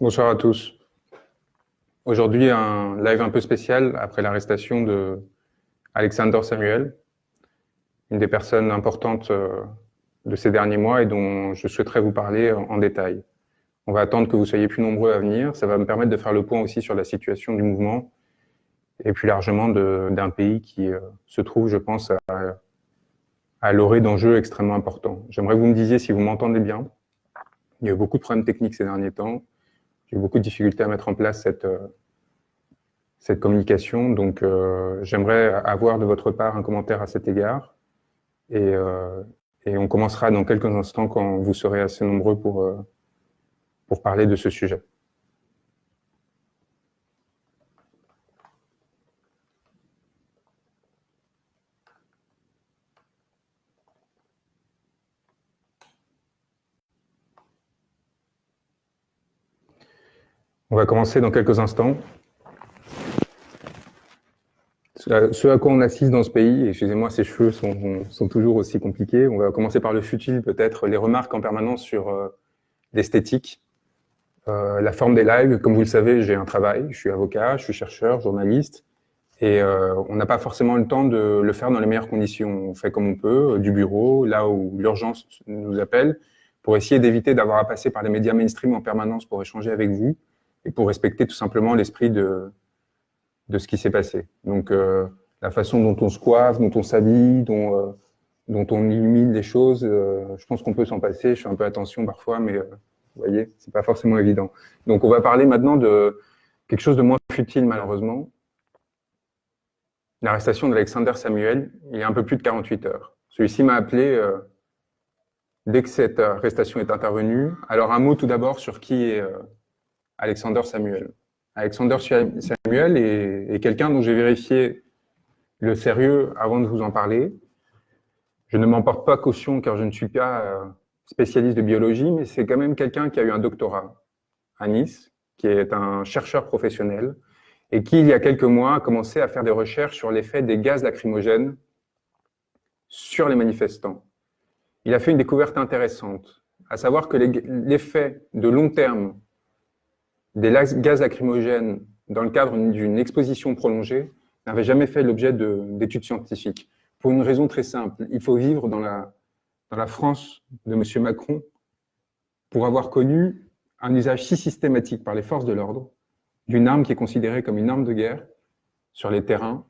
Bonsoir à tous. Aujourd'hui, un live un peu spécial après l'arrestation de Alexander Samuel, une des personnes importantes de ces derniers mois et dont je souhaiterais vous parler en détail. On va attendre que vous soyez plus nombreux à venir. Ça va me permettre de faire le point aussi sur la situation du mouvement et plus largement d'un pays qui se trouve, je pense, à l'orée d'enjeux extrêmement importants. J'aimerais que vous me disiez si vous m'entendez bien. Il y a eu beaucoup de problèmes techniques ces derniers temps. J'ai eu beaucoup de difficultés à mettre en place cette communication. Donc, j'aimerais avoir de votre part un commentaire à cet égard. Et on commencera dans quelques instants quand vous serez assez nombreux pour parler de ce sujet. On va commencer dans quelques instants. Ce à quoi on assiste dans ce pays, excusez-moi, ces cheveux sont toujours aussi compliqués. On va commencer par le futile, peut-être, les remarques en permanence sur l'esthétique, la forme des lives. Comme vous le savez, j'ai un travail, je suis avocat, je suis chercheur, journaliste, et on n'a pas forcément le temps de le faire dans les meilleures conditions. On fait comme on peut, du bureau, là où l'urgence nous appelle, pour essayer d'éviter d'avoir à passer par les médias mainstream en permanence pour échanger avec vous, et pour respecter tout simplement l'esprit de ce qui s'est passé. Donc, la façon dont on se coiffe, dont on s'habille, dont on illumine les choses, je pense qu'on peut s'en passer. Je fais un peu attention parfois, mais vous voyez, c'est pas forcément évident. Donc, on va parler maintenant de quelque chose de moins futile, malheureusement. L'arrestation d'Alexander Samuel, il y a un peu plus de 48 heures. Celui-ci m'a appelé dès que cette arrestation est intervenue. Alors, un mot tout d'abord sur qui est Alexander Samuel. Alexander Samuel est quelqu'un dont j'ai vérifié le sérieux avant de vous en parler. Je ne m'en porte pas caution car je ne suis pas spécialiste de biologie, mais c'est quand même quelqu'un qui a eu un doctorat à Nice, qui est un chercheur professionnel et qui, il y a quelques mois, a commencé à faire des recherches sur l'effet des gaz lacrymogènes sur les manifestants. Il a fait une découverte intéressante, à savoir que l'effet de long terme des gaz lacrymogènes dans le cadre d'une exposition prolongée n'avait jamais fait l'objet d'études scientifiques. Pour une raison très simple, il faut vivre dans la France de M. Macron pour avoir connu un usage si systématique par les forces de l'ordre d'une arme qui est considérée comme une arme de guerre sur les terrains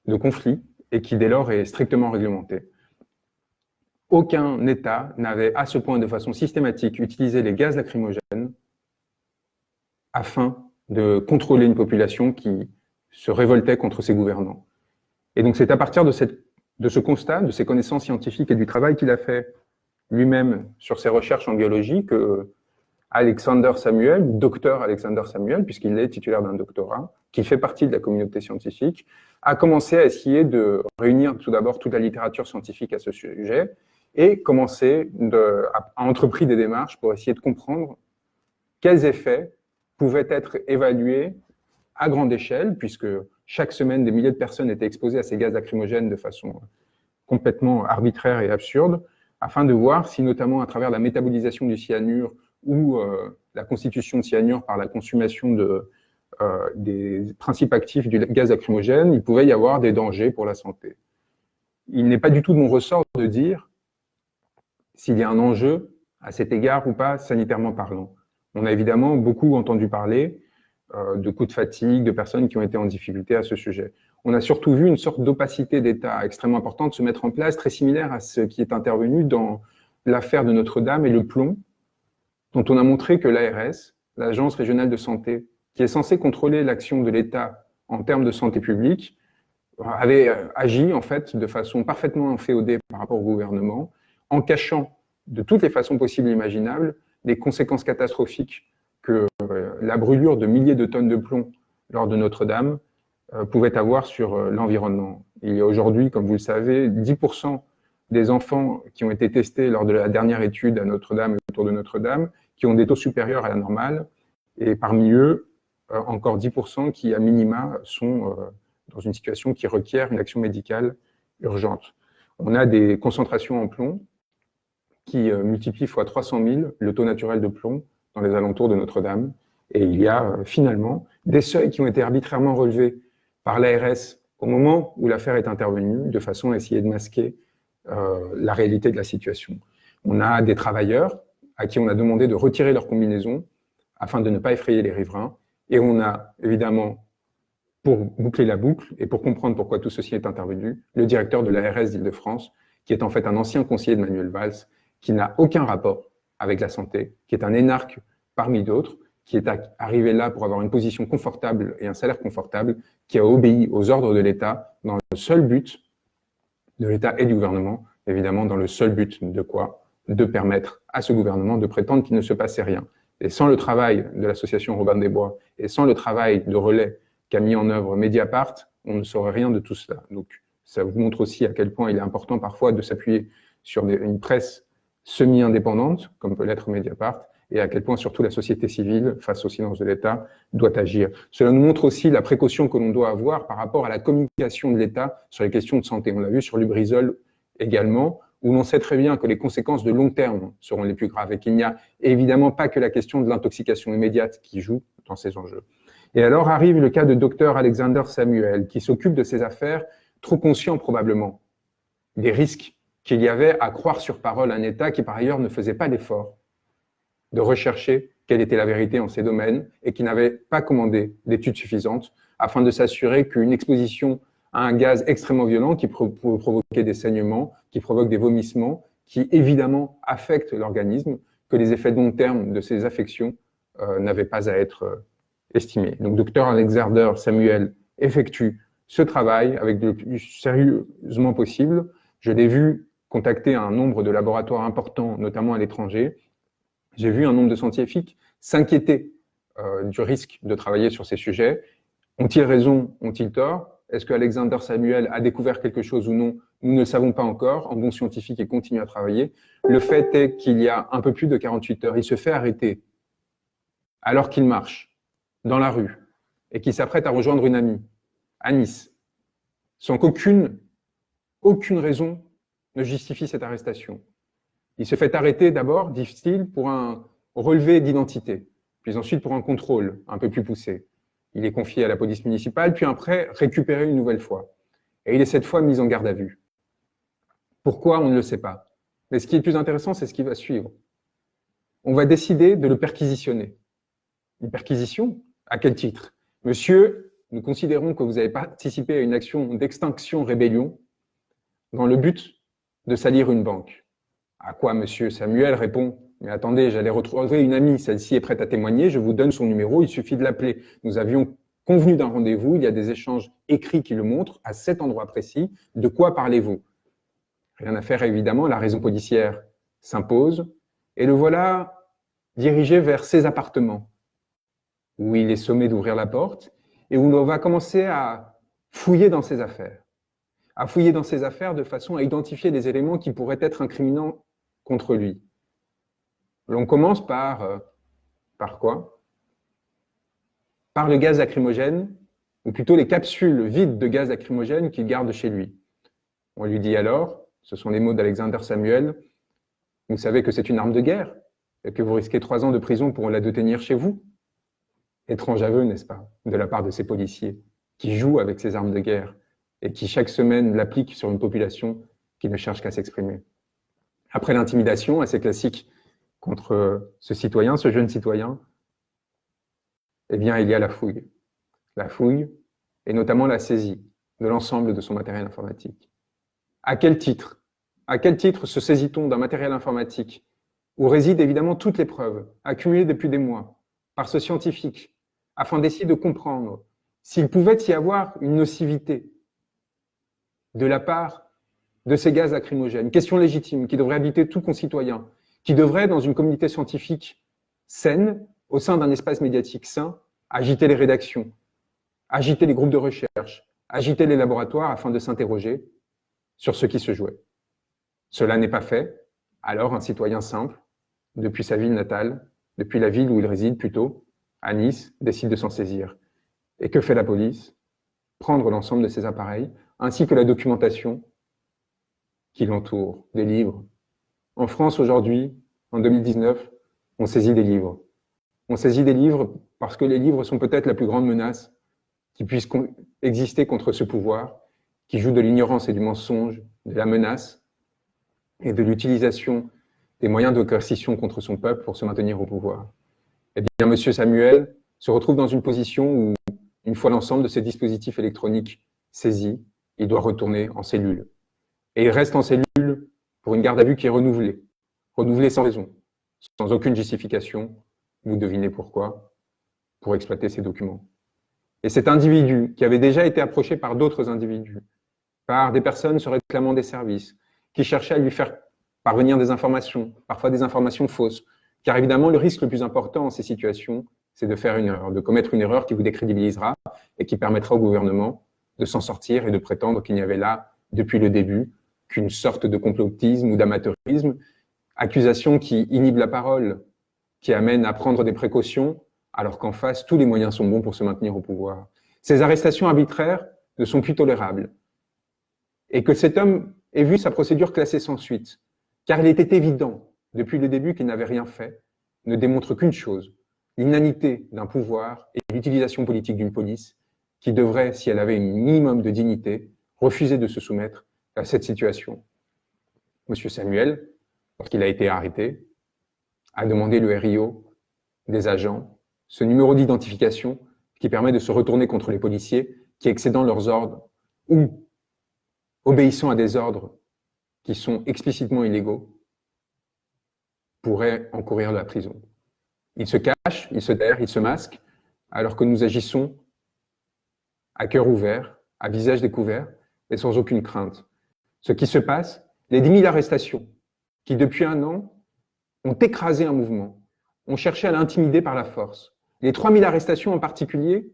de conflit et qui dès lors est strictement réglementée. Aucun État n'avait à ce point de façon systématique utilisé les gaz lacrymogènes afin de contrôler une population qui se révoltait contre ses gouvernants. Et donc c'est à partir de ce constat, de ses connaissances scientifiques et du travail qu'il a fait lui-même sur ses recherches en biologie que Alexander Samuel, docteur Alexander Samuel, puisqu'il est titulaire d'un doctorat, qu'il fait partie de la communauté scientifique, a commencé à essayer de réunir tout d'abord toute la littérature scientifique à ce sujet et a entrepris des démarches pour essayer de comprendre quels effets pouvaient être évalués à grande échelle, puisque chaque semaine, des milliers de personnes étaient exposées à ces gaz lacrymogènes de façon complètement arbitraire et absurde, afin de voir si, notamment à travers la métabolisation du cyanure ou la constitution de cyanure par la consommation des principes actifs du gaz lacrymogène, il pouvait y avoir des dangers pour la santé. Il n'est pas du tout de mon ressort de dire s'il y a un enjeu à cet égard ou pas, sanitairement parlant. On a évidemment beaucoup entendu parler de coups de fatigue, de personnes qui ont été en difficulté à ce sujet. On a surtout vu une sorte d'opacité d'État extrêmement importante se mettre en place, très similaire à ce qui est intervenu dans l'affaire de Notre-Dame et le plomb, dont on a montré que l'ARS, l'Agence régionale de santé, qui est censée contrôler l'action de l'État en termes de santé publique, avait agi en fait de façon parfaitement inféodée par rapport au gouvernement, en cachant de toutes les façons possibles et imaginables les conséquences catastrophiques que la brûlure de milliers de tonnes de plomb lors de Notre-Dame pouvait avoir sur l'environnement. Il y a aujourd'hui, comme vous le savez, 10% des enfants qui ont été testés lors de la dernière étude à Notre-Dame et autour de Notre-Dame qui ont des taux supérieurs à la normale, et parmi eux, encore 10% qui, à minima, sont dans une situation qui requiert une action médicale urgente. On a des concentrations en plomb qui multiplient fois 300 000 le taux naturel de plomb dans les alentours de Notre-Dame. Et il y a finalement des seuils qui ont été arbitrairement relevés par l'ARS au moment où l'affaire est intervenue, de façon à essayer de masquer la réalité de la situation. On a des travailleurs à qui on a demandé de retirer leur combinaison afin de ne pas effrayer les riverains. Et on a évidemment, pour boucler la boucle et pour comprendre pourquoi tout ceci est intervenu, le directeur de l'ARS d'Île-de-France, qui est en fait un ancien conseiller de Manuel Valls, qui n'a aucun rapport avec la santé, qui est un énarque parmi d'autres, qui est arrivé là pour avoir une position confortable et un salaire confortable, qui a obéi aux ordres de l'État dans le seul but, de l'État et du gouvernement, évidemment dans le seul but de quoi? De permettre à ce gouvernement de prétendre qu'il ne se passait rien. Et sans le travail de l'association Robin des Bois et sans le travail de relais qu'a mis en œuvre Mediapart, on ne saurait rien de tout cela. Donc, ça vous montre aussi à quel point il est important parfois de s'appuyer sur une presse semi-indépendante, comme peut l'être Mediapart, et à quel point surtout la société civile, face au silence de l'État, doit agir. Cela nous montre aussi la précaution que l'on doit avoir par rapport à la communication de l'État sur les questions de santé. On l'a vu sur Lubrizol également, où l'on sait très bien que les conséquences de long terme seront les plus graves et qu'il n'y a évidemment pas que la question de l'intoxication immédiate qui joue dans ces enjeux. Et alors arrive le cas de Dr Alexander Samuel, qui s'occupe de ces affaires, trop conscient probablement des risques qu'il y avait à croire sur parole un État qui par ailleurs ne faisait pas l'effort de rechercher quelle était la vérité en ces domaines et qui n'avait pas commandé d'études suffisantes afin de s'assurer qu'une exposition à un gaz extrêmement violent qui peut provoquer des saignements, qui provoque des vomissements, qui évidemment affecte l'organisme, que les effets de long terme de ces affections n'avaient pas à être estimés. Donc, Dr Alexander Samuel effectue ce travail avec le plus sérieusement possible. Je l'ai vu contacter un nombre de laboratoires importants, notamment à l'étranger. J'ai vu un nombre de scientifiques s'inquiéter du risque de travailler sur ces sujets. Ont-ils raison? Ont-ils tort? Est-ce que Alexander Samuel a découvert quelque chose ou non? Nous ne le savons pas encore. En bon scientifique, il continue à travailler. Le fait est qu'il y a un peu plus de 48 heures, il se fait arrêter alors qu'il marche dans la rue et qu'il s'apprête à rejoindre une amie à Nice, sans qu'aucune raison ne justifie cette arrestation. Il se fait arrêter d'abord, dit-il, pour un relevé d'identité, puis ensuite pour un contrôle un peu plus poussé. Il est confié à la police municipale, puis après récupéré une nouvelle fois. Et il est cette fois mis en garde à vue. Pourquoi? On ne le sait pas. Mais ce qui est le plus intéressant, c'est ce qui va suivre. On va décider de le perquisitionner. Une perquisition? À quel titre? Monsieur, nous considérons que vous avez participé à une action d'extinction-rébellion dans le but de salir une banque. À quoi monsieur Samuel répond: mais attendez, j'allais retrouver une amie, celle-ci est prête à témoigner, je vous donne son numéro, il suffit de l'appeler. Nous avions convenu d'un rendez-vous, il y a des échanges écrits qui le montrent, à cet endroit précis, de quoi parlez-vous? Rien à faire évidemment, la raison policière s'impose, et le voilà dirigé vers ses appartements, où il est sommé d'ouvrir la porte, et où l'on va commencer à fouiller dans ses affaires. À fouiller dans ses affaires de façon à identifier des éléments qui pourraient être incriminants contre lui. L'on commence par quoi? Par le gaz lacrymogène, ou plutôt les capsules vides de gaz lacrymogène qu'il garde chez lui. On lui dit alors, ce sont les mots d'Alexander Samuel, vous savez que c'est une arme de guerre, et que vous risquez 3 ans de prison pour la détenir chez vous. Étrange aveu, n'est-ce pas, de la part de ces policiers, qui jouent avec ces armes de guerre, et qui chaque semaine l'appliquent sur une population qui ne cherche qu'à s'exprimer. Après l'intimidation assez classique contre ce citoyen, ce jeune citoyen, eh bien, il y a la fouille. La fouille, et notamment la saisie de l'ensemble de son matériel informatique. À quel titre? À quel titre se saisit-on d'un matériel informatique où résident évidemment toutes les preuves accumulées depuis des mois par ce scientifique, afin d'essayer de comprendre s'il pouvait y avoir une nocivité de la part de ces gaz lacrymogènes? Question légitime qui devrait habiter tout concitoyen, qui devrait, dans une communauté scientifique saine, au sein d'un espace médiatique sain, agiter les rédactions, agiter les groupes de recherche, agiter les laboratoires afin de s'interroger sur ce qui se jouait. Cela n'est pas fait, alors un citoyen simple, depuis sa ville natale, depuis la ville où il réside plutôt, à Nice, décide de s'en saisir. Et que fait la police? Prendre l'ensemble de ces appareils, ainsi que la documentation qui l'entoure, des livres. En France, aujourd'hui, en 2019, on saisit des livres. On saisit des livres parce que les livres sont peut-être la plus grande menace qui puisse exister contre ce pouvoir, qui joue de l'ignorance et du mensonge, de la menace et de l'utilisation des moyens de coercition contre son peuple pour se maintenir au pouvoir. Eh bien, M. Samuel se retrouve dans une position où, une fois l'ensemble de ces dispositifs électroniques saisis, il doit retourner en cellule. Et il reste en cellule pour une garde à vue qui est renouvelée sans raison, sans aucune justification. Vous devinez pourquoi? Pour exploiter ces documents. Et cet individu, qui avait déjà été approché par d'autres individus, par des personnes se réclamant des services, qui cherchaient à lui faire parvenir des informations, parfois des informations fausses, car évidemment, le risque le plus important en ces situations, c'est de faire une erreur, de commettre une erreur qui vous décrédibilisera et qui permettra au gouvernement de s'en sortir et de prétendre qu'il n'y avait là, depuis le début, qu'une sorte de complotisme ou d'amateurisme, accusation qui inhibe la parole, qui amène à prendre des précautions, alors qu'en face, tous les moyens sont bons pour se maintenir au pouvoir. Ces arrestations arbitraires ne sont plus tolérables. Et que cet homme ait vu sa procédure classée sans suite, car il était évident, depuis le début, qu'il n'avait rien fait, ne démontre qu'une chose, l'inanité d'un pouvoir et l'utilisation politique d'une police qui devrait, si elle avait un minimum de dignité, refuser de se soumettre à cette situation. Monsieur Samuel, lorsqu'il a été arrêté, a demandé le RIO des agents, ce numéro d'identification qui permet de se retourner contre les policiers qui, excédant leurs ordres ou obéissant à des ordres qui sont explicitement illégaux, pourraient encourir la prison. Il se cache, il se terre, il se masque, alors que nous agissons à cœur ouvert, à visage découvert et sans aucune crainte. Ce qui se passe, les 10 000 arrestations qui, depuis un an, ont écrasé un mouvement, ont cherché à l'intimider par la force. Les 3 000 arrestations en particulier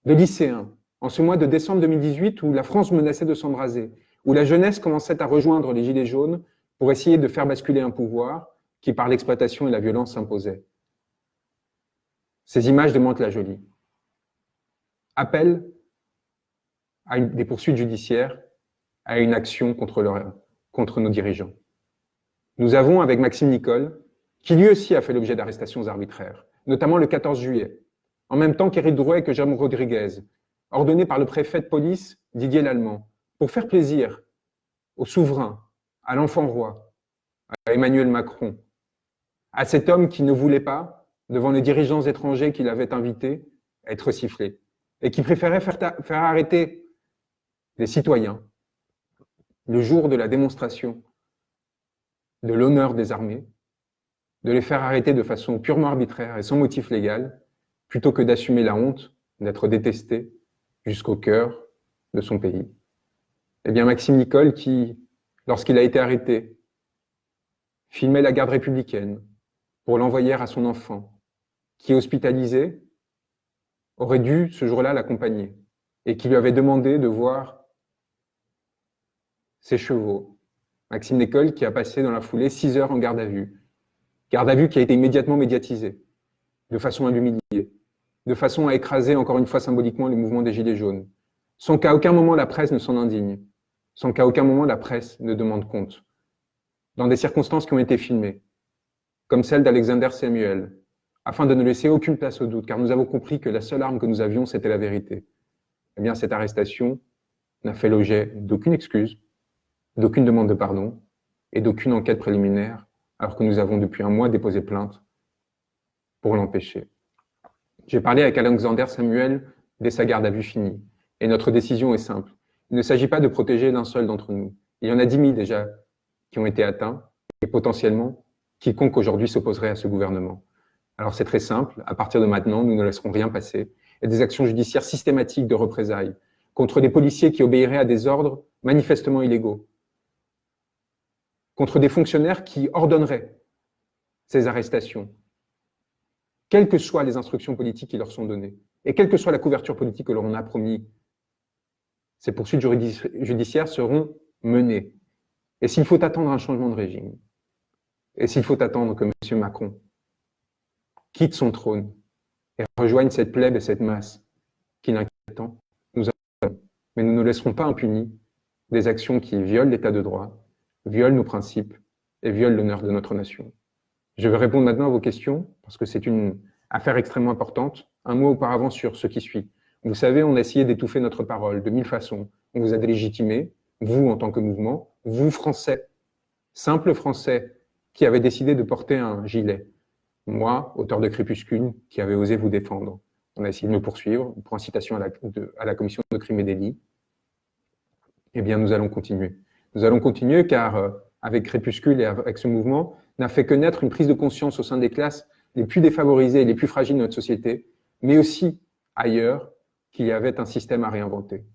de lycéens, en ce mois de décembre 2018 où la France menaçait de s'embraser, où la jeunesse commençait à rejoindre les Gilets jaunes pour essayer de faire basculer un pouvoir qui, par l'exploitation et la violence, s'imposait. Ces images de Mantes-la-Jolie appellent à des poursuites judiciaires, à une action contre nos dirigeants. Nous avons, avec Maxime Nicole, qui lui aussi a fait l'objet d'arrestations arbitraires, notamment le 14 juillet, en même temps qu'Éric Drouet et que Jean Rodriguez, ordonné par le préfet de police Didier Lallemand, pour faire plaisir au souverain, à l'enfant roi, à Emmanuel Macron, à cet homme qui ne voulait pas, devant les dirigeants étrangers qu'il avait invités, être sifflé, et qui préférait faire arrêter les citoyens le jour de la démonstration de l'honneur des armées, de les faire arrêter de façon purement arbitraire et sans motif légal, plutôt que d'assumer la honte d'être détesté jusqu'au cœur de son pays. Eh bien, Maxime Nicole, qui, lorsqu'il a été arrêté, filmait la garde républicaine pour l'envoyer à son enfant, qui est hospitalisé, aurait dû ce jour-là l'accompagner et qui lui avait demandé de voir ses chevaux. Maxime Nicole qui a passé dans la foulée 6 heures en garde à vue qui a été immédiatement médiatisée, de façon à l'humilier, de façon à écraser encore une fois symboliquement le mouvement des Gilets jaunes, sans qu'à aucun moment la presse ne s'en indigne, sans qu'à aucun moment la presse ne demande compte, dans des circonstances qui ont été filmées, comme celle d'Alexander Samuel, afin de ne laisser aucune place au doute, car nous avons compris que la seule arme que nous avions, c'était la vérité. Eh bien, cette arrestation n'a fait l'objet d'aucune excuse, d'aucune demande de pardon et d'aucune enquête préliminaire, alors que nous avons depuis un mois déposé plainte pour l'empêcher. J'ai parlé avec Alexander Samuel dès sa garde à vue finie, et notre décision est simple. Il ne s'agit pas de protéger l'un seul d'entre nous. Il y en a 10 000 déjà qui ont été atteints, et potentiellement, quiconque aujourd'hui s'opposerait à ce gouvernement. Alors c'est très simple, à partir de maintenant, nous ne laisserons rien passer, et des actions judiciaires systématiques de représailles contre des policiers qui obéiraient à des ordres manifestement illégaux, contre des fonctionnaires qui ordonneraient ces arrestations, quelles que soient les instructions politiques qui leur sont données, et quelle que soit la couverture politique que l'on a promis, ces poursuites judiciaires seront menées. Et s'il faut attendre un changement de régime, et s'il faut attendre que M. Macron quitte son trône et rejoigne cette plèbe et cette masse qui l'inquiète tant, nous attendons. Mais nous ne laisserons pas impunis des actions qui violent l'état de droit, violent nos principes et violent l'honneur de notre nation. Je vais répondre maintenant à vos questions, parce que c'est une Affaire extrêmement importante. Un mot auparavant sur ce qui suit. Vous savez, on a essayé d'étouffer notre parole de 1000 façons. On vous a délégitimé, vous en tant que mouvement, vous Français, simples Français, qui avez décidé de porter un gilet. Moi, auteur de Crépuscule, qui avait osé vous défendre. On a essayé de me poursuivre pour incitation à la commission de crimes et délits. Eh bien, nous allons continuer. Nous allons continuer car, avec Crépuscule et avec ce mouvement, n'a fait que naître une prise de conscience au sein des classes les plus défavorisées et les plus fragiles de notre société, mais aussi ailleurs, qu'il y avait un système à réinventer.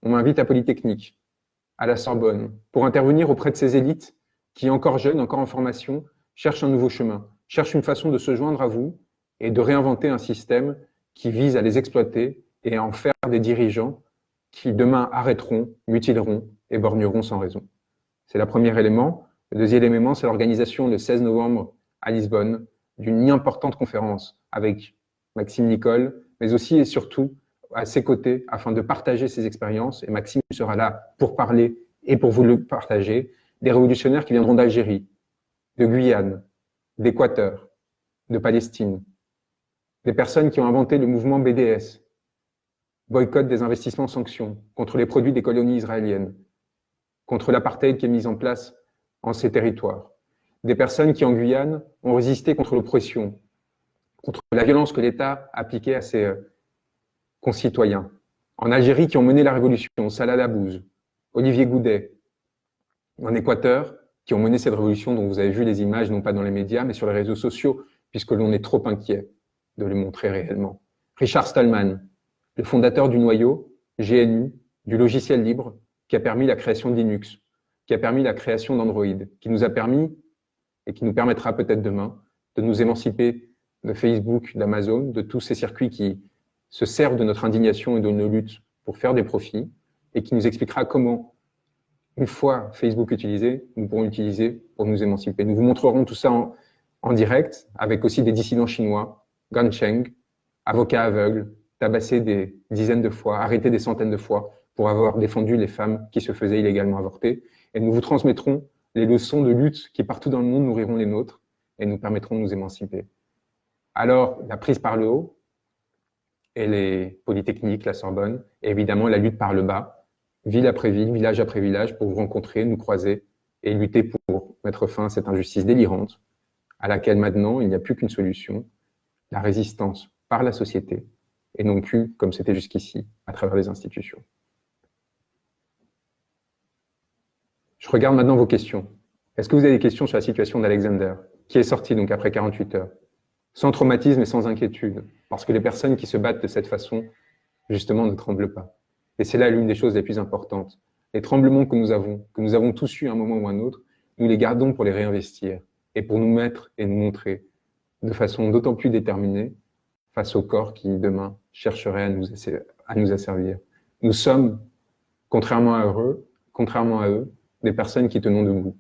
On m'invite à Polytechnique, à la Sorbonne, pour intervenir auprès de ces élites qui, encore jeunes, encore en formation, cherchent un nouveau chemin, cherchent une façon de se joindre à vous et de réinventer un système qui vise à les exploiter et à en faire des dirigeants qui demain arrêteront, mutileront et borgneront sans raison. C'est le premier élément. Le deuxième élément, c'est l'organisation le 16 novembre à Lisbonne d'une importante conférence avec Maxime Nicole, mais aussi et surtout à ses côtés afin de partager ses expériences. Et Maxime sera là pour parler et pour vous le partager des révolutionnaires qui viendront d'Algérie, de Guyane, d'Équateur, de Palestine, des personnes qui ont inventé le mouvement BDS, boycott des investissements sanctions contre les produits des colonies israéliennes, contre l'apartheid qui est mis en place en ces territoires, des personnes qui en Guyane ont résisté contre l'oppression, contre la violence que l'État appliquait à ses concitoyens, en Algérie qui ont mené la révolution, Salah Labouze, Olivier Goudet, en Équateur qui ont mené cette révolution dont vous avez vu les images, non pas dans les médias, mais sur les réseaux sociaux, puisque l'on est trop inquiet de les montrer réellement. Richard Stallman, le fondateur du noyau, GNU, du logiciel libre, qui a permis la création de Linux, qui a permis la création d'Android, qui nous a permis, et qui nous permettra peut-être demain, de nous émanciper de Facebook, d'Amazon, de tous ces circuits qui se servent de notre indignation et de nos luttes pour faire des profits, et qui nous expliquera comment, une fois Facebook utilisé, nous pourrons l'utiliser pour nous émanciper. Nous vous montrerons tout ça en direct, avec aussi des dissidents chinois, Gan Cheng, avocat aveugle, tabassé des dizaines de fois, arrêté des centaines de fois pour avoir défendu les femmes qui se faisaient illégalement avorter. Et nous vous transmettrons les leçons de lutte qui, partout dans le monde, nourriront les nôtres et nous permettront de nous émanciper. Alors, la prise par le haut, et les polytechniques, la Sorbonne, et évidemment la lutte par le bas, ville après ville, village après village, pour vous rencontrer, nous croiser et lutter pour mettre fin à cette injustice délirante à laquelle maintenant il n'y a plus qu'une solution, la résistance par la société, et non plus, comme c'était jusqu'ici, à travers les institutions. Je regarde maintenant vos questions. Est-ce que vous avez des questions sur la situation d'Alexander, qui est sorti donc après 48 heures, sans traumatisme et sans inquiétude, parce que les personnes qui se battent de cette façon, justement, ne tremblent pas. Et c'est là l'une des choses les plus importantes. Les tremblements que nous avons tous eu à un moment ou à un autre, nous les gardons pour les réinvestir et pour nous mettre et nous montrer de façon d'autant plus déterminée face au corps qui, demain, chercherait à nous asservir. Nous sommes, contrairement à eux, des personnes qui tenons debout.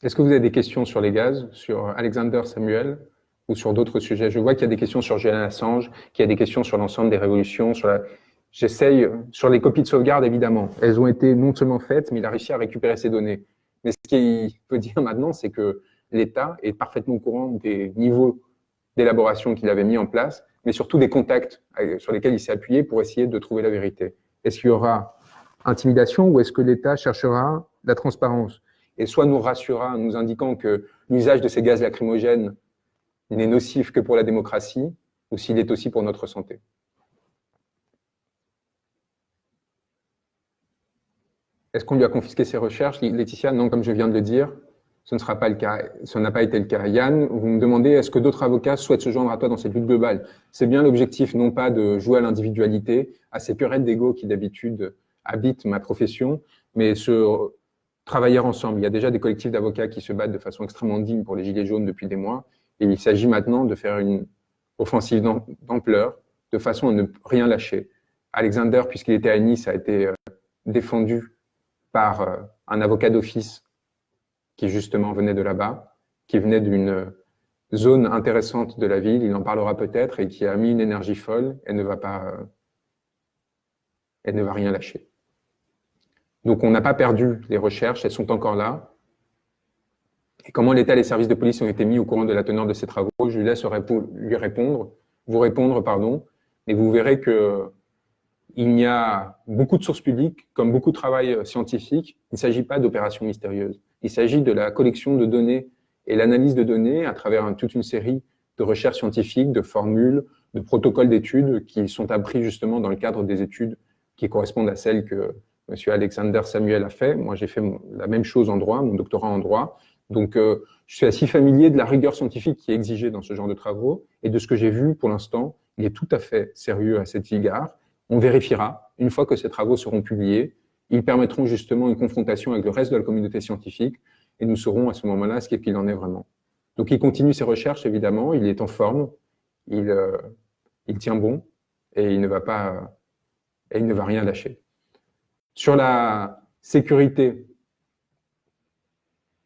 Est-ce que vous avez des questions sur les gaz, sur Alexander Samuel ou sur d'autres sujets? Je vois qu'il y a des questions sur Julian Assange, qu'il y a des questions sur l'ensemble des révolutions, j'essaye, sur les copies de sauvegarde, évidemment. Elles ont été non seulement faites, mais il a réussi à récupérer ces données. Mais ce qu'il peut dire maintenant, c'est que l'État est parfaitement au courant des niveaux d'élaboration qu'il avait mis en place, mais surtout des contacts sur lesquels il s'est appuyé pour essayer de trouver la vérité. Est-ce qu'il y aura intimidation ou est-ce que l'État cherchera la transparence et soit nous rassurera en nous indiquant que l'usage de ces gaz lacrymogènes n'est nocif que pour la démocratie ou s'il est aussi pour notre santé. Est-ce qu'on lui a confisqué ses recherches, Laetitia? Non, comme je viens de le dire, ce ne sera pas le cas. Ce n'a pas été le cas. Yann, vous me demandez, est-ce que d'autres avocats souhaitent se joindre à toi dans cette lutte globale? C'est bien l'objectif, non pas de jouer à l'individualité, à ces querelles d'ego qui d'habitude habitent ma profession, mais travailler ensemble. Il y a déjà des collectifs d'avocats qui se battent de façon extrêmement digne pour les Gilets jaunes depuis des mois. Et il s'agit maintenant de faire une offensive d'ampleur, de façon à ne rien lâcher. Alexander, puisqu'il était à Nice, a été défendu par un avocat d'office qui justement venait de là-bas, qui venait d'une zone intéressante de la ville, il en parlera peut-être, et qui a mis une énergie folle et ne va pas elle ne va rien lâcher. Donc on n'a pas perdu les recherches, elles sont encore là. Et comment l'État et les services de police ont été mis au courant de la teneur de ces travaux, je lui laisse vous répondre, pardon, et vous verrez que il y a beaucoup de sources publiques, comme beaucoup de travail scientifique. Il ne s'agit pas d'opérations mystérieuses. Il s'agit de la collection de données et l'analyse de données à travers toute une série de recherches scientifiques, de formules, de protocoles d'études qui sont appris justement dans le cadre des études qui correspondent à celles que M. Alexander Samuel a fait. Moi, j'ai fait la même chose en droit, mon doctorat en droit. Donc, je suis assez familier de la rigueur scientifique qui est exigée dans ce genre de travaux et de ce que j'ai vu pour l'instant. Il est tout à fait sérieux à cet égard. On vérifiera, une fois que ces travaux seront publiés, ils permettront justement une confrontation avec le reste de la communauté scientifique et nous saurons à ce moment-là ce qu'il en est vraiment. Donc, il continue ses recherches, évidemment, il est en forme, il tient bon et il ne va rien lâcher. Sur la sécurité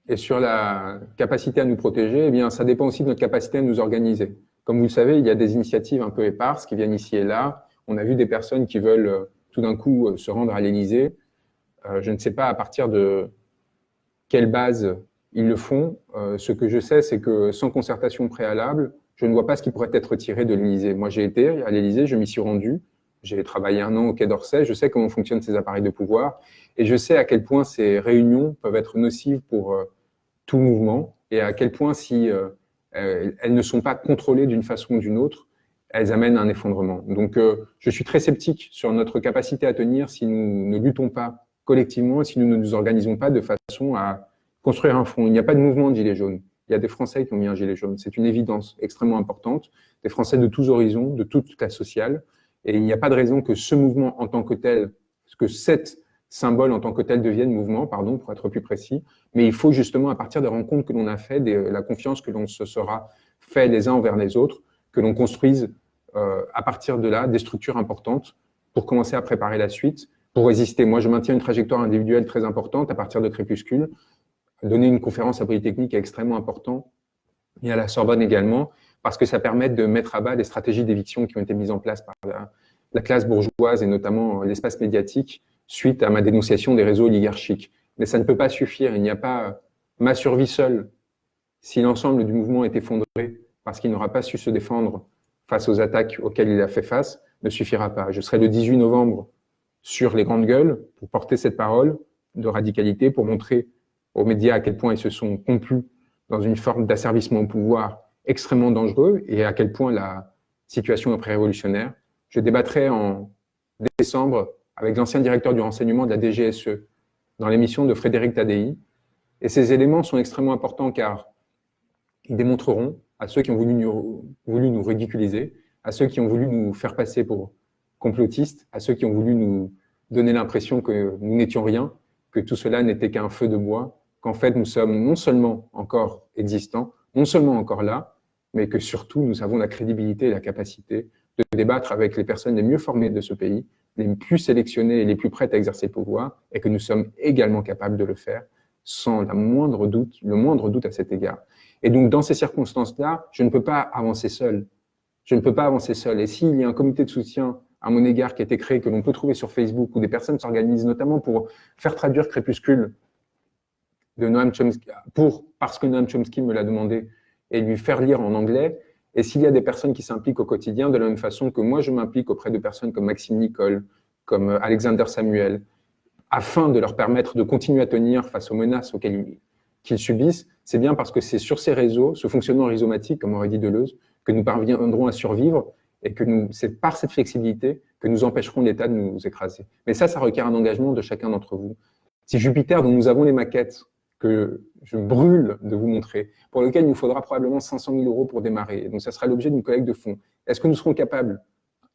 et sur la capacité à nous protéger, eh bien, ça dépend aussi de notre capacité à nous organiser. Comme vous le savez, il y a des initiatives un peu éparses qui viennent ici et là. On a vu des personnes qui veulent tout d'un coup se rendre à l'Élysée. Je ne sais pas à partir de quelle base ils le font. Ce que je sais, c'est que sans concertation préalable, je ne vois pas ce qui pourrait être tiré de l'Élysée. Moi, j'ai été à l'Élysée, je m'y suis rendu. J'ai travaillé 1 an au Quai d'Orsay, je sais comment fonctionnent ces appareils de pouvoir et je sais à quel point ces réunions peuvent être nocives pour tout mouvement et à quel point si elles ne sont pas contrôlées d'une façon ou d'une autre, elles amènent à un effondrement. Donc je suis très sceptique sur notre capacité à tenir si nous ne luttons pas collectivement, si nous ne nous organisons pas de façon à construire un front. Il n'y a pas de mouvement de gilets jaunes. Il y a des Français qui ont mis un gilet jaune. C'est une évidence extrêmement importante. Des Français de tous horizons, de toute classe sociale. Et il n'y a pas de raison que ce mouvement en tant que tel, que cet symbole en tant que tel devienne mouvement, pardon, pour être plus précis. Mais il faut justement, à partir des rencontres que l'on a faites, de la confiance que l'on se sera fait les uns envers les autres, que l'on construise à partir de là des structures importantes pour commencer à préparer la suite, pour résister. Moi, je maintiens une trajectoire individuelle très importante à partir de Crépuscule. Donner une conférence à Polytechnique est extrêmement important, et à la Sorbonne également, parce que ça permet de mettre à bas les stratégies d'éviction qui ont été mises en place par la classe bourgeoise et notamment l'espace médiatique suite à ma dénonciation des réseaux oligarchiques. Mais ça ne peut pas suffire. Il n'y a pas ma survie seule. Si l'ensemble du mouvement est effondré parce qu'il n'aura pas su se défendre face aux attaques auxquelles il a fait face, ne suffira pas. Je serai le 18 novembre sur les grandes gueules pour porter cette parole de radicalité, pour montrer aux médias à quel point ils se sont complus dans une forme d'asservissement au pouvoir extrêmement dangereux et à quel point la situation est pré-révolutionnaire. Je débattrai en décembre avec l'ancien directeur du renseignement de la DGSE dans l'émission de Frédéric Tadei. Et ces éléments sont extrêmement importants car ils démontreront à ceux qui ont voulu nous ridiculiser, à ceux qui ont voulu nous faire passer pour complotistes, à ceux qui ont voulu nous donner l'impression que nous n'étions rien, que tout cela n'était qu'un feu de bois, qu'en fait nous sommes non seulement encore existants, non seulement encore là, mais que surtout nous avons la crédibilité et la capacité de débattre avec les personnes les mieux formées de ce pays, les plus sélectionnées et les plus prêtes à exercer le pouvoir, et que nous sommes également capables de le faire sans le moindre doute à cet égard. Et donc dans ces circonstances-là, je ne peux pas avancer seul. Je ne peux pas avancer seul. Et s'il y a un comité de soutien à mon égard qui a été créé, que l'on peut trouver sur Facebook, où des personnes s'organisent notamment pour faire traduire Crépuscule de Noam Chomsky, parce que Noam Chomsky me l'a demandé, et lui faire lire en anglais. Et s'il y a des personnes qui s'impliquent au quotidien, de la même façon que moi je m'implique auprès de personnes comme Maxime Nicole, comme Alexander Samuel, afin de leur permettre de continuer à tenir face aux menaces auxquelles qu'ils subissent, c'est bien parce que c'est sur ces réseaux, ce fonctionnement rhizomatique, comme aurait dit Deleuze, que nous parviendrons à survivre et que c'est par cette flexibilité que nous empêcherons l'État de nous écraser. Mais ça requiert un engagement de chacun d'entre vous. Si Jupiter, dont nous avons les maquettes, que je brûle de vous montrer, pour lequel il nous faudra probablement 500 000 € pour démarrer, donc ça sera l'objet d'une collecte de fonds, est-ce que nous serons capables,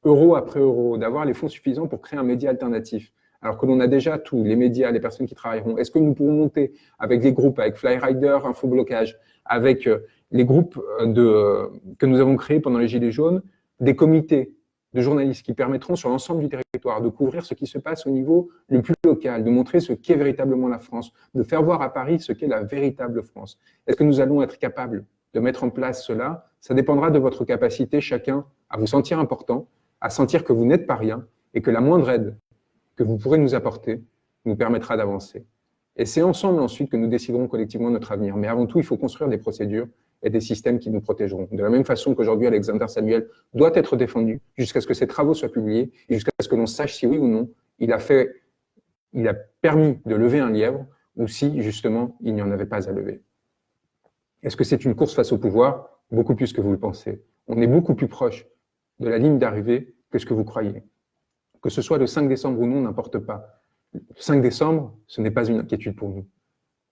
euro après euro, d'avoir les fonds suffisants pour créer un média alternatif, alors que l'on a déjà tous, les médias, les personnes qui travailleront? Est-ce que nous pourrons monter avec les groupes, avec Flyrider, Infoblocage, avec les groupes que nous avons créés pendant les Gilets jaunes, des comités de journalistes qui permettront sur l'ensemble du territoire de couvrir ce qui se passe au niveau le plus local, de montrer ce qu'est véritablement la France, de faire voir à Paris ce qu'est la véritable France? Est-ce que nous allons être capables de mettre en place cela? Ça dépendra de votre capacité, chacun, à vous sentir important, à sentir que vous n'êtes pas rien et que la moindre aide que vous pourrez nous apporter nous permettra d'avancer. Et c'est ensemble ensuite que nous déciderons collectivement notre avenir. Mais avant tout, il faut construire des procédures et des systèmes qui nous protégeront. De la même façon qu'aujourd'hui, Alexander Samuel doit être défendu jusqu'à ce que ses travaux soient publiés et jusqu'à ce que l'on sache si oui ou non il a permis de lever un lièvre ou si, justement, il n'y en avait pas à lever. Est-ce que c'est une course face au pouvoir? Beaucoup plus que vous le pensez. On est beaucoup plus proche de la ligne d'arrivée que ce que vous croyez. Que ce soit le 5 décembre ou non, n'importe pas. Le 5 décembre, ce n'est pas une inquiétude pour nous.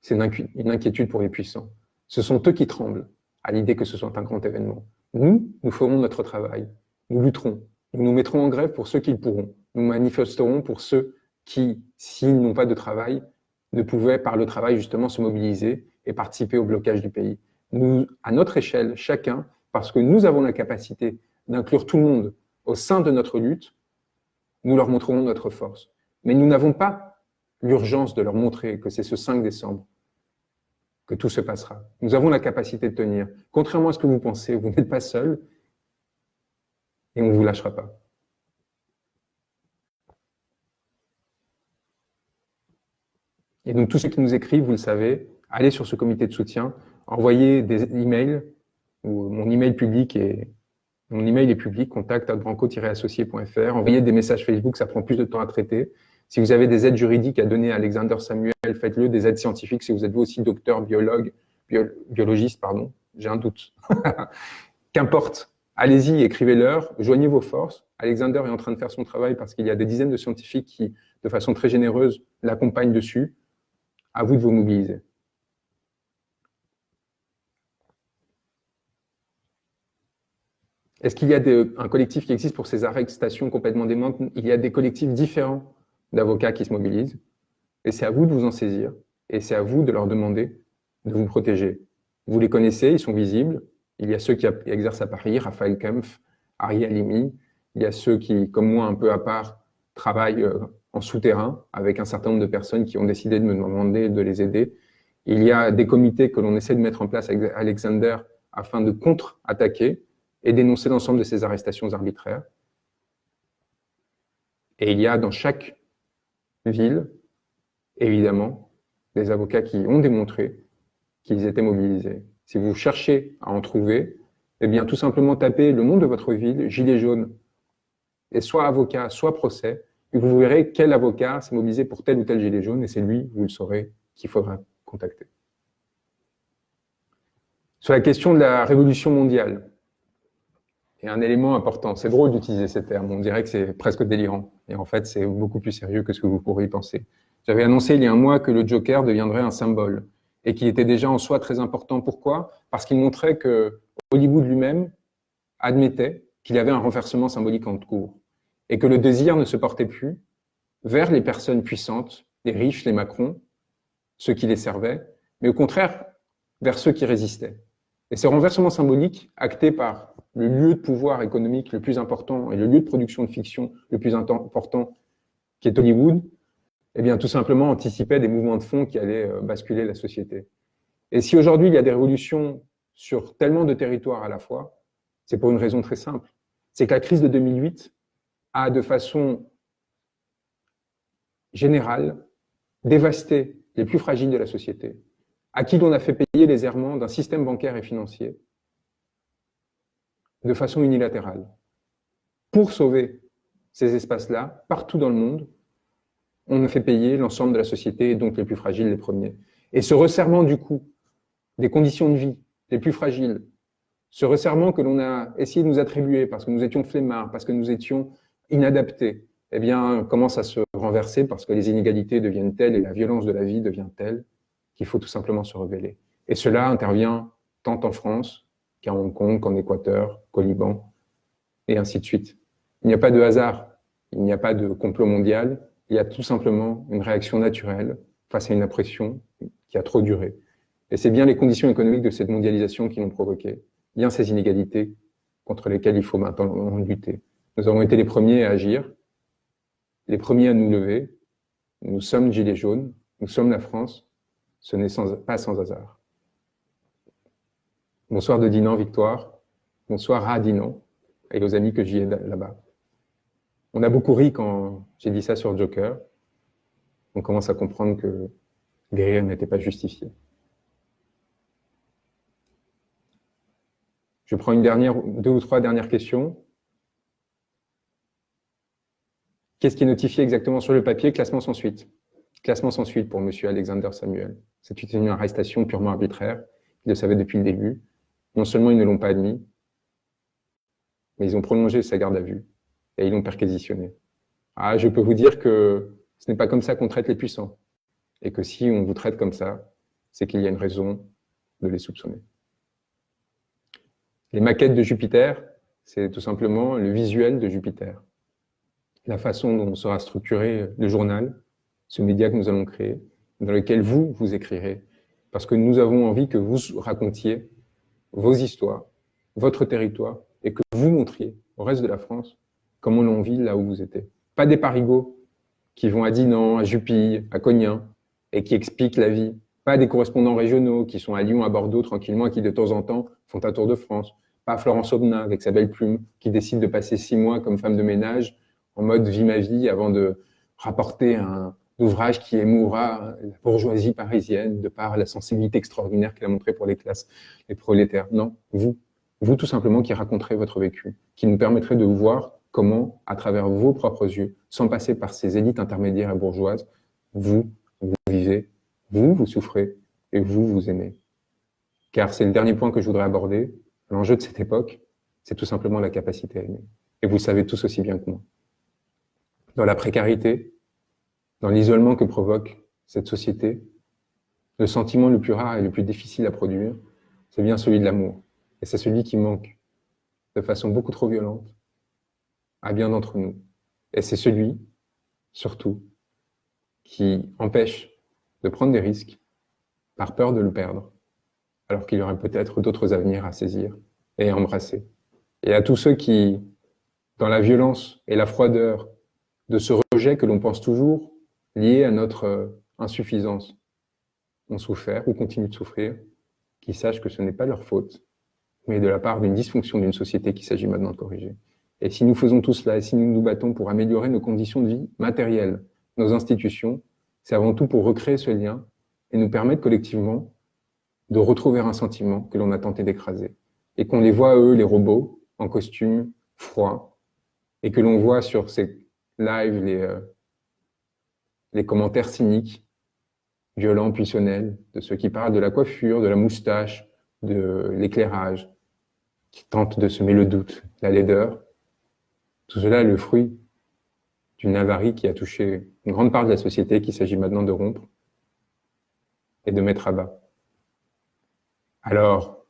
C'est une inquiétude pour les puissants. Ce sont eux qui tremblent à l'idée que ce soit un grand événement. Nous ferons notre travail. Nous lutterons. Nous nous mettrons en grève pour ceux qui le pourront. Nous manifesterons pour ceux qui, s'ils n'ont pas de travail, ne pouvaient, par le travail, justement, se mobiliser et participer au blocage du pays. Nous, à notre échelle, chacun, parce que nous avons la capacité d'inclure tout le monde au sein de notre lutte, nous leur montrerons notre force. Mais nous n'avons pas l'urgence de leur montrer que c'est ce 5 décembre que tout se passera. Nous avons la capacité de tenir. Contrairement à ce que vous pensez, vous n'êtes pas seul et on ne vous lâchera pas. Et donc, tous ceux qui nous écrivent, vous le savez, allez sur ce comité de soutien, envoyez des emails, ou mon email est public, contact@branco-associé.fr, envoyez des messages Facebook, ça prend plus de temps à traiter. Si vous avez des aides juridiques à donner à Alexander Samuel, faites-le, des aides scientifiques, si vous êtes vous aussi docteur, biologiste, j'ai un doute. Qu'importe, allez-y, écrivez-leur, joignez vos forces. Alexander est en train de faire son travail parce qu'il y a des dizaines de scientifiques qui, de façon très généreuse, l'accompagnent dessus. À vous de vous mobiliser. Est-ce qu'il y a un collectif qui existe pour ces arrestations complètement démentes? Il y a des collectifs différents d'avocats qui se mobilisent. Et c'est à vous de vous en saisir. Et c'est à vous de leur demander de vous protéger. Vous les connaissez, ils sont visibles. Il y a ceux qui exercent à Paris, Raphaël Kempf, Ari Halimi. Il y a ceux qui, comme moi, un peu à part, travaillent en souterrain avec un certain nombre de personnes qui ont décidé de me demander de les aider. Il y a des comités que l'on essaie de mettre en place avec Alexander afin de contre-attaquer et dénoncer l'ensemble de ces arrestations arbitraires. Et il y a dans chaque ville, évidemment, des avocats qui ont démontré qu'ils étaient mobilisés. Si vous cherchez à en trouver, eh bien, tout simplement tapez le nom de votre ville, Gilets jaunes, et soit avocat, soit procès, et vous verrez quel avocat s'est mobilisé pour tel ou tel gilet jaune, et c'est lui, vous le saurez, qu'il faudra contacter. Sur la question de la révolution mondiale, il y a un élément important. C'est drôle d'utiliser ces termes, on dirait que c'est presque délirant, et en fait, c'est beaucoup plus sérieux que ce que vous pourriez penser. J'avais annoncé il y a un mois que le Joker deviendrait un symbole, et qu'il était déjà en soi très important. Pourquoi? Parce qu'il montrait que Hollywood lui-même admettait qu'il y avait un renversement symbolique en cours, et que le désir ne se portait plus vers les personnes puissantes, les riches, les Macron, ceux qui les servaient, mais au contraire vers ceux qui résistaient. Et ce renversement symbolique, acté par le lieu de pouvoir économique le plus important et le lieu de production de fiction le plus important, qui est Hollywood, eh bien, tout simplement anticipait des mouvements de fond qui allaient basculer la société. Et si aujourd'hui il y a des révolutions sur tellement de territoires à la fois, c'est pour une raison très simple. C'est que la crise de 2008 a, de façon générale, dévasté les plus fragiles de la société, à qui l'on a fait payer les errements d'un système bancaire et financier de façon unilatérale. Pour sauver ces espaces-là, partout dans le monde, on a fait payer l'ensemble de la société, et donc les plus fragiles les premiers. Et ce resserrement du coup des conditions de vie les plus fragiles, ce resserrement que l'on a essayé de nous attribuer parce que nous étions flemmards, parce que nous étions inadaptés, eh bien, commence à se renverser parce que les inégalités deviennent telles et la violence de la vie devient telle qu'il faut tout simplement se rebeller. Et cela intervient tant en France qu'à Hong Kong, qu'en Équateur, qu'au Liban, et ainsi de suite. Il n'y a pas de hasard, il n'y a pas de complot mondial, il y a tout simplement une réaction naturelle face à une oppression qui a trop duré. Et c'est bien les conditions économiques de cette mondialisation qui l'ont provoqué, bien ces inégalités contre lesquelles il faut maintenant lutter. Nous avons été les premiers à agir, les premiers à nous lever. Nous sommes Gilets jaunes, nous sommes la France, ce n'est pas sans hasard. Bonsoir de Dinan, Victoire. Bonsoir à Dinan et aux amis que j'y ai là-bas. On a beaucoup ri quand j'ai dit ça sur Joker. On commence à comprendre que les rires n'étaient pas justifiés. Je prends deux ou trois dernières questions. Qu'est-ce qui est notifié exactement sur le papier? Classement sans suite. Classement sans suite pour M. Alexander Samuel. C'est une arrestation purement arbitraire. Ils le savaient depuis le début. Non seulement ils ne l'ont pas admis, mais ils ont prolongé sa garde à vue et ils l'ont perquisitionné. Ah, je peux vous dire que ce n'est pas comme ça qu'on traite les puissants. Et que si on vous traite comme ça, c'est qu'il y a une raison de les soupçonner. Les maquettes de Jupiter, c'est tout simplement le visuel de Jupiter. La façon dont sera structuré le journal, ce média que nous allons créer, dans lequel vous écrirez. Parce que nous avons envie que vous racontiez vos histoires, votre territoire, et que vous montriez au reste de la France comment l'on vit là où vous êtes. Pas des parigots qui vont à Dinan, à Jupille, à Cognin, et qui expliquent la vie. Pas des correspondants régionaux qui sont à Lyon, à Bordeaux, tranquillement, et qui de temps en temps font un tour de France. Pas Florence Aubenas avec sa belle plume, qui décide de passer 6 mois comme femme de ménage, en mode vie ma vie, avant de rapporter un ouvrage qui émouvra la bourgeoisie parisienne de par la sensibilité extraordinaire qu'elle a montrée pour les classes, les prolétaires. Non, vous tout simplement qui raconterez votre vécu, qui nous permettrez de voir comment, à travers vos propres yeux, sans passer par ces élites intermédiaires et bourgeoises, vous vivez, vous souffrez et vous aimez. Car c'est le dernier point que je voudrais aborder. L'enjeu de cette époque, c'est tout simplement la capacité à aimer. Et vous le savez tous aussi bien que moi. Dans la précarité, dans l'isolement que provoque cette société, le sentiment le plus rare et le plus difficile à produire, c'est bien celui de l'amour. Et c'est celui qui manque de façon beaucoup trop violente à bien d'entre nous. Et c'est celui, surtout, qui empêche de prendre des risques par peur de le perdre, alors qu'il y aurait peut-être d'autres avenirs à saisir et à embrasser. Et à tous ceux qui, dans la violence et la froideur de ce rejet que l'on pense toujours lié à notre insuffisance, ont souffert ou continuent de souffrir, qu'ils sachent que ce n'est pas leur faute, mais de la part d'une dysfonction d'une société qu'il s'agit maintenant de corriger. Et si nous faisons tout cela, et si nous nous battons pour améliorer nos conditions de vie matérielles, nos institutions, c'est avant tout pour recréer ce lien et nous permettre collectivement de retrouver un sentiment que l'on a tenté d'écraser. Et qu'on les voit, eux, les robots, en costume, froid, et que l'on voit sur ces lives les commentaires cyniques, violents, puissonnels, de ceux qui parlent de la coiffure, de la moustache, de l'éclairage, qui tentent de semer le doute, la laideur. Tout cela est le fruit d'une avarie qui a touché une grande part de la société qu'il s'agit maintenant de rompre et de mettre à bas. Alors,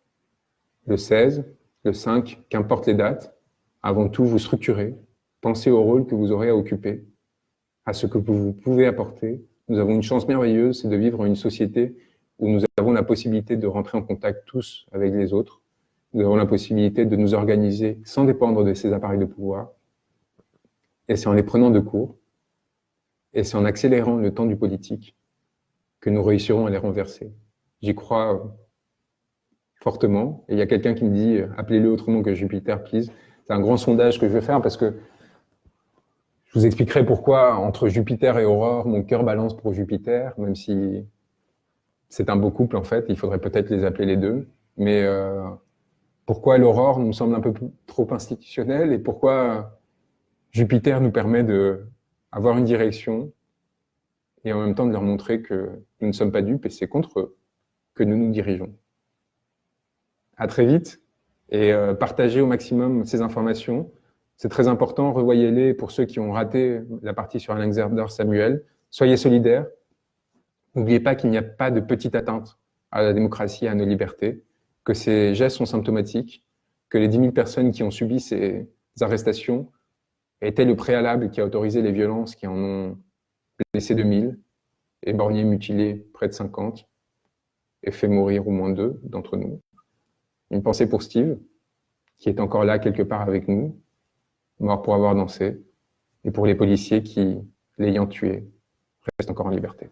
le 16, le 5, qu'importe les dates, avant tout vous structurez, pensez au rôle que vous aurez à occuper, à ce que vous pouvez apporter. Nous avons une chance merveilleuse, c'est de vivre dans une société où nous avons la possibilité de rentrer en contact tous avec les autres. Nous avons la possibilité de nous organiser sans dépendre de ces appareils de pouvoir. Et c'est en les prenant de court, et c'est en accélérant le temps du politique que nous réussirons à les renverser. J'y crois fortement. Et il y a quelqu'un qui me dit « appelez-le autrement que Jupiter, please ». C'est un grand sondage que je vais faire parce que je vous expliquerai pourquoi, entre Jupiter et Aurore, mon cœur balance pour Jupiter, même si c'est un beau couple en fait, il faudrait peut-être les appeler les deux. Mais pourquoi l'Aurore nous semble un peu trop institutionnelle et pourquoi Jupiter nous permet d'avoir une direction et en même temps de leur montrer que nous ne sommes pas dupes et c'est contre eux que nous nous dirigeons. À très vite et partagez au maximum ces informations. C'est très important, revoyez-les pour ceux qui ont raté la partie sur Alexander Samuel. Soyez solidaires. N'oubliez pas qu'il n'y a pas de petite atteinte à la démocratie et à nos libertés, que ces gestes sont symptomatiques, que les 10 000 personnes qui ont subi ces arrestations étaient le préalable qui a autorisé les violences qui en ont blessé 2000, éborgné, mutilé près de 50 et fait mourir au moins 2 d'entre nous. Une pensée pour Steve, qui est encore là quelque part avec nous, mort pour avoir dansé, et pour les policiers qui, l'ayant tué, restent encore en liberté.